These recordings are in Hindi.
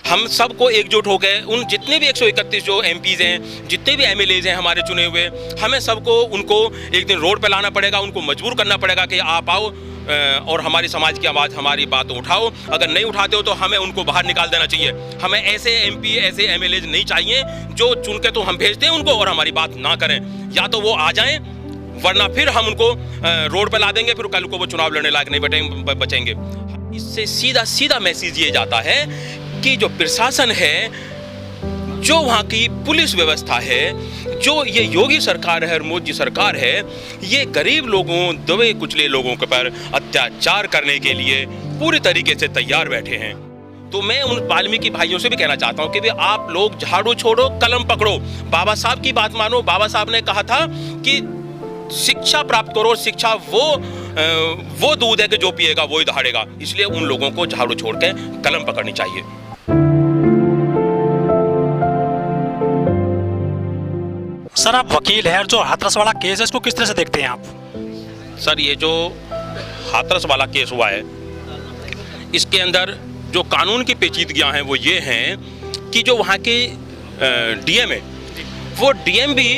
हम सबको एकजुट हो गए, उन जितने भी 131 जो एमपीज़ हैं, जितने भी एमएलएज हैं हमारे चुने हुए, हमें सबको उनको एक दिन रोड पे लाना पड़ेगा, उनको मजबूर करना पड़ेगा कि आप आओ और हमारी समाज की आवाज़, हमारी बात उठाओ। अगर नहीं उठाते हो तो हमें उनको बाहर निकाल देना चाहिए। हमें ऐसे एमपी, ऐसे एमएलएज नहीं चाहिए जो चुन के तो हम भेजते हैं उनको और हमारी बात ना करें। या तो वो आ जाएं, वरना फिर हम उनको रोड पे ला देंगे, फिर कल को वो चुनाव लड़ने लायक नहीं बचेंगे। इससे सीधा सीधा मैसेज ये जाता है कि जो प्रशासन है, जो वहाँ की पुलिस व्यवस्था है, जो ये योगी सरकार है और मोदी सरकार है, ये गरीब लोगों, दबे कुचले लोगों के पर अत्याचार करने के लिए पूरी तरीके से तैयार बैठे हैं। तो मैं उन वाल्मीकि भाइयों से भी कहना चाहता हूँ कि भाई आप लोग झाड़ू छोड़ो, कलम पकड़ो, बाबा साहब की बात मानो। बाबा साहब ने कहा था कि शिक्षा प्राप्त करो, शिक्षा वो दूध है कि जो पिएगा वो ही दहाड़ेगा। इसलिए उन लोगों को झाड़ू छोड़ के कलम पकड़नी चाहिए। सर, आप वकील हैं, जो हाथरस वाला केस है इसको किस तरह से देखते हैं आप? सर, ये जो हाथरस वाला केस हुआ है, इसके अंदर जो कानून की पेचीदगियां हैं वो ये हैं कि जो वहाँ के डीएम है, वो डीएम भी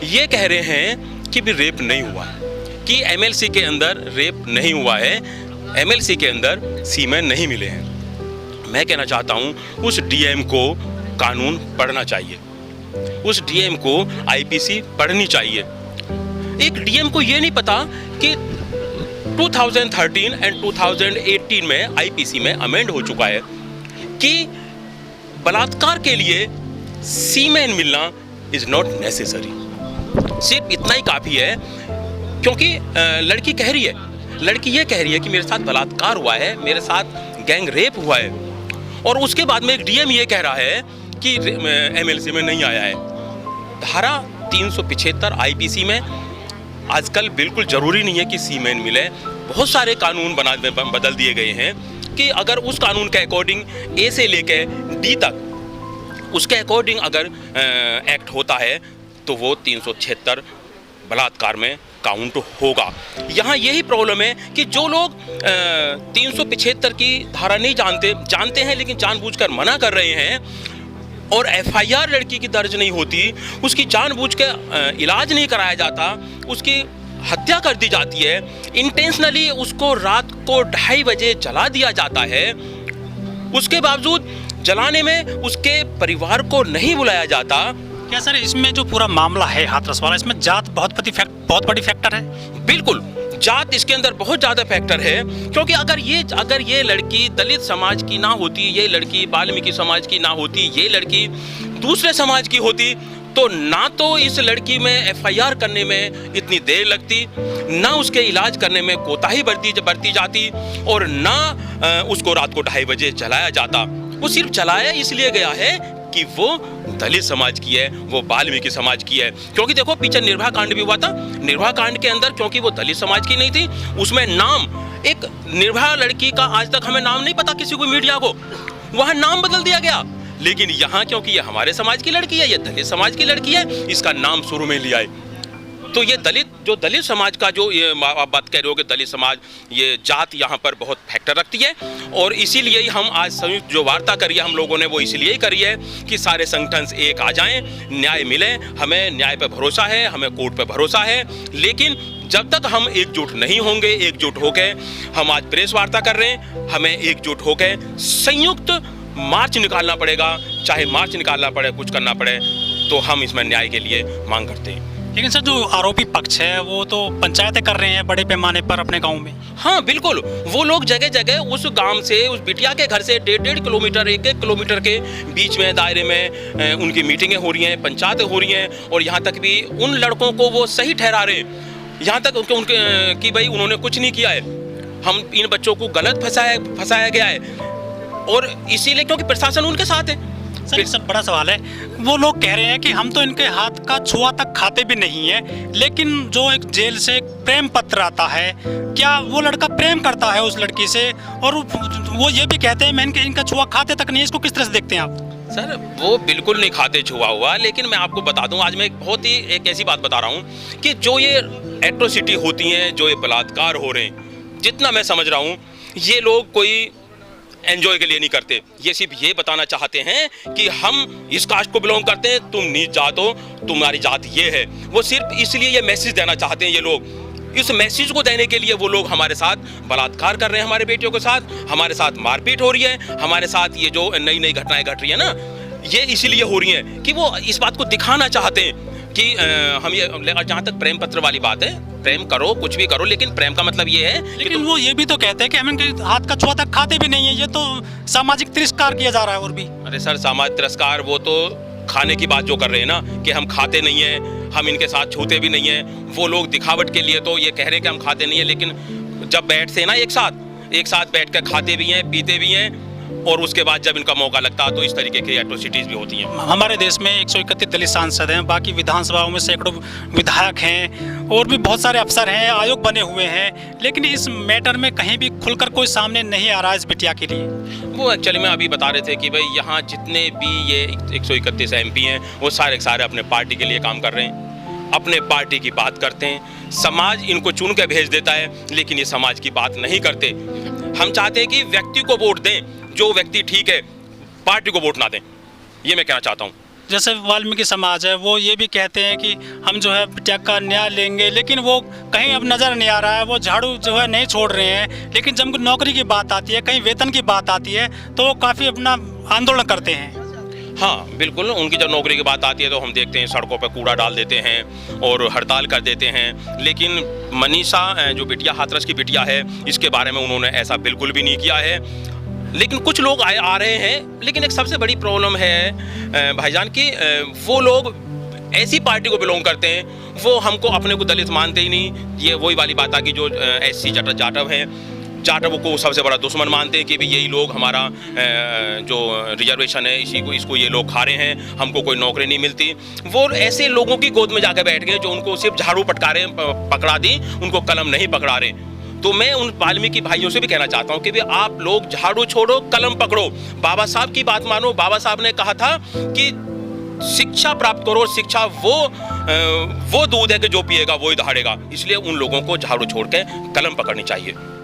ये कह रहे हैं कि भी रेप नहीं हुआ है, कि एमएलसी के अंदर रेप नहीं हुआ है, एमएलसी के अंदर सीमेन नहीं मिले हैं। मैं कहना चाहता हूँ उस डीएम को कानून पढ़ना चाहिए, उस डीएम को आईपीसी पढ़नी चाहिए। एक डीएम को ये नहीं पता कि 2013 एंड 2018 में आईपीसी में अमेंड हो चुका है कि बलात्कार के लिए सीमेन मिलना इज नॉट नेसेसरी। सिर्फ इतना ही काफ़ी है, क्योंकि लड़की कह रही है, लड़की ये कह रही है कि मेरे साथ बलात्कार हुआ है, मेरे साथ गैंग रेप हुआ है, और उसके बाद में एक डीएम ये कह रहा है कि एमएलसी में नहीं आया है। धारा 375 आईपीसी में आजकल बिल्कुल ज़रूरी नहीं है कि सीमेन मिले। बहुत सारे कानून बदल दिए गए हैं कि अगर उस कानून के अकॉर्डिंग ए से लेके डी तक उसके अकॉर्डिंग अगर एक्ट होता है तो वो 376 बलात्कार में काउंट होगा। यहाँ यही प्रॉब्लम है कि जो लोग 375 की धारा नहीं जानते हैं लेकिन जानबूझकर मना कर रहे हैं, और एफआईआर लड़की की दर्ज नहीं होती, उसकी जानबूझ के इलाज नहीं कराया जाता, उसकी हत्या कर दी जाती है, इंटेंशनली उसको रात को 2:30 बजे जला दिया जाता है, उसके बावजूद जलाने में उसके परिवार को नहीं बुलाया जाता। क्या सर, इसमें जो पूरा मामला है हाथरस वाला, इसमें जात बहुत बड़ी फैक्टर है? बिल्कुल, जात इसके अंदर बहुत ज़्यादा फैक्टर है, क्योंकि अगर ये लड़की दलित समाज की ना होती, ये लड़की वाल्मीकि समाज की ना होती, ये लड़की दूसरे समाज की होती, तो ना तो इस लड़की में एफआईआर करने में इतनी देर लगती, ना उसके इलाज करने में कोताही बरती जाती, और ना उसको रात को 2:30 बजे जलाया जाता। वो सिर्फ जलाया इसलिए गया है कि वो दलित समाज की है, वो वाल्मीकि समाज की है। क्योंकि देखो, पीछे निर्भया कांड भी हुआ था। निर्भया कांड के अंदर क्योंकि वो दलित समाज की नहीं थी, उसमें नाम, एक निर्भया लड़की का आज तक हमें नाम नहीं पता किसी को, मीडिया को, वहाँ नाम बदल दिया गया। लेकिन यहाँ क्योंकि ये हमारे समाज की लड़की है, ये दलित समाज की लड़की है, इसका नाम शुरू में लिया है। तो ये दलित समाज का जो ये आप बात कह रहे हो कि दलित समाज, ये जात यहाँ पर बहुत फैक्टर रखती है, और इसीलिए ही हम आज संयुक्त जो वार्ता करी है हम लोगों ने, वो इसलिए ही करी है कि सारे संगठन एक आ जाएं, न्याय मिले। हमें न्याय पे भरोसा है, हमें कोर्ट पे भरोसा है, लेकिन जब तक हम एकजुट नहीं होंगे, एकजुट होकर हम आज प्रेस वार्ता कर रहे हैं, हमें एकजुट होकर संयुक्त मार्च निकालना पड़ेगा, चाहे मार्च निकालना पड़े, कुछ करना पड़े, तो हम इसमें न्याय के लिए मांग करते हैं। लेकिन सर, जो आरोपी पक्ष है वो तो पंचायतें कर रहे हैं बड़े पैमाने पर अपने गांव में। हाँ बिल्कुल, वो लोग जगह जगह उस गांव से, उस बिटिया के घर से 1.5 किलोमीटर, 1 किलोमीटर के बीच में दायरे में उनकी मीटिंगें हो रही हैं, पंचायतें हो रही हैं, और यहाँ तक भी उन लड़कों को वो सही ठहरा रहे हैं, यहाँ तक उनके कि भाई उन्होंने कुछ नहीं किया है, हम इन बच्चों को गलत फंसाया गया है, और इसीलिए क्योंकि प्रशासन उनके साथ है। सर, एक सब बड़ा सवाल है, वो लोग कह रहे हैं कि हम तो इनके हाथ का छुआ तक खाते भी नहीं है, लेकिन जो एक जेल से एक प्रेम पत्र आता है, क्या वो लड़का प्रेम करता है उस लड़की से? और वो ये भी कहते हैं मैं इनका छुआ खाते तक नहीं है। इसको किस तरह से देखते हैं आप? सर, वो बिल्कुल नहीं खाते छुआ हुआ, लेकिन मैं आपको बता दूं, आज मैं एक ऐसी बात बता रहा हूं कि जो ये एट्रोसिटी होती हैं, जो ये बलात्कार हो रहे हैं, जितना मैं समझ रहा हूं, ये लोग कोई एंजॉय के लिए नहीं करते, ये सिर्फ ये बताना चाहते हैं कि हम इस कास्ट को बिलोंग करते हैं, तुम नीच जात हो, तुम्हारी जात ये है। वो सिर्फ इसलिए ये मैसेज देना चाहते हैं ये लोग। इस मैसेज को देने के लिए वो लोग हमारे साथ बलात्कार कर रहे हैं, हमारे बेटियों के साथ, हमारे साथ मारपीट हो रही है, हमारे साथ ये जो नई नई घटनाएं घट रही है ना, ये इसीलिए हो रही हैं कि वो इस बात को दिखाना चाहते हैं कि हम ये। जहाँ तक प्रेम पत्र वाली बात है, प्रेम करो, कुछ भी करो, लेकिन प्रेम का मतलब ये है लेकिन वो ये भी तो कहते हैं कि हम इनके हाथ का छुआ तक खाते भी नहीं है, ये तो सामाजिक तिरस्कार किया जा रहा है। और भी अरे सर, सामाजिक तिरस्कार वो तो खाने की बात जो कर रहे हैं ना, कि हम खाते नहीं हैं, हम इनके साथ छूते भी नहीं हैं। वो लोग दिखावट के लिए तो ये कह रहे हैं कि हम खाते नहीं हैं, लेकिन जब बैठते हैं ना एक साथ बैठ कर खाते भी हैं, पीते भी हैं, और उसके बाद जब इनका मौका लगता है तो इस तरीके की एट्रोसिटीज भी होती हैं। हमारे देश में 131 दलित सांसद हैं, बाकी विधानसभाओं में सैकड़ों विधायक हैं और भी बहुत सारे अफसर हैं, आयोग बने हुए हैं, लेकिन इस मैटर में कहीं भी खुलकर कोई सामने नहीं आ रहा है इस बिटिया के लिए। वो एक्चुअली में अभी बता रहे थे कि भाई यहाँ जितने भी ये 131 MP हैं, वो सारे अपने पार्टी के लिए काम कर रहे हैं, अपने पार्टी की बात करते हैं। समाज इनको चुन के भेज देता है, लेकिन ये समाज की बात नहीं करते। हम चाहते हैं कि व्यक्ति को वोट दें, जो व्यक्ति ठीक है, पार्टी को वोट ना दें, ये मैं कहना चाहता हूँ। जैसे वाल्मीकि समाज है, वो ये भी कहते हैं कि हम जो है बिटिया का न्याय लेंगे, लेकिन वो कहीं अब नज़र नहीं आ रहा है, वो झाड़ू जो है नहीं छोड़ रहे हैं। लेकिन जब नौकरी की बात आती है, कहीं वेतन की बात आती है, तो वो काफ़ी अपना आंदोलन करते हैं। हाँ बिल्कुल, उनकी जब नौकरी की बात आती है तो हम देखते हैं सड़कों पर कूड़ा डाल देते हैं और हड़ताल कर देते हैं। लेकिन मनीषा जो बिटिया, हाथरस की बिटिया है, इसके बारे में उन्होंने ऐसा बिल्कुल भी नहीं किया है। लेकिन कुछ लोग आ रहे हैं, लेकिन एक सबसे बड़ी प्रॉब्लम है भाईजान की वो लोग ऐसी पार्टी को बिलोंग करते हैं, वो हमको अपने को दलित मानते ही नहीं। ये वही वाली बात आ गई जो SC जाटव हैं, जाटव को सबसे बड़ा दुश्मन मानते हैं कि भी यही लोग हमारा जो रिजर्वेशन है इसको ये लोग खा रहे हैं, हमको कोई नौकरी नहीं मिलती। वो ऐसे लोगों की गोद में जाकर बैठ गए जो उनको सिर्फ झाड़ू पकड़ा दी, उनको कलम नहीं पकड़ा रहे। तो मैं उन वाल्मीकि भाइयों से भी कहना चाहता हूँ कि भी आप लोग झाड़ू छोड़ो, कलम पकड़ो, बाबा साहब की बात मानो। बाबा साहब ने कहा था कि शिक्षा प्राप्त करो, शिक्षा वो दूध है कि जो पिएगा वो ही दहाड़ेगा। इसलिए उन लोगों को झाड़ू छोड़ के कलम पकड़नी चाहिए।